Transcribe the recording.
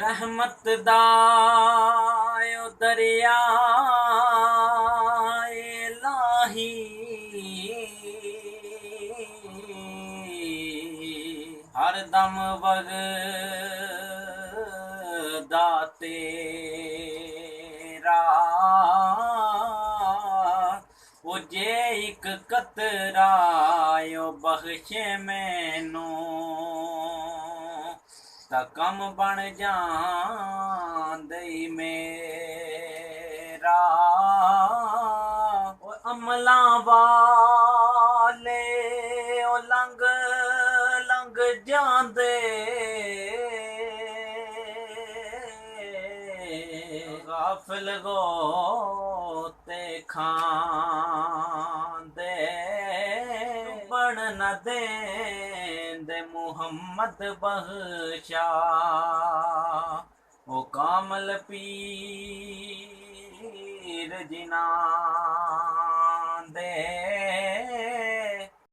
रहमत दा ओ दरिया इलाही हर दम वगदा तेरा ओ जे एक कतरा ओ बख्शे मैनू ता कम बन जांदे मेरा ओ अमलां वाले ओ लंघ लंघ जांदे गाफिल गोते खांदे बन न देंदे मुहम्मद बख्शा ओ कामल पीर जिना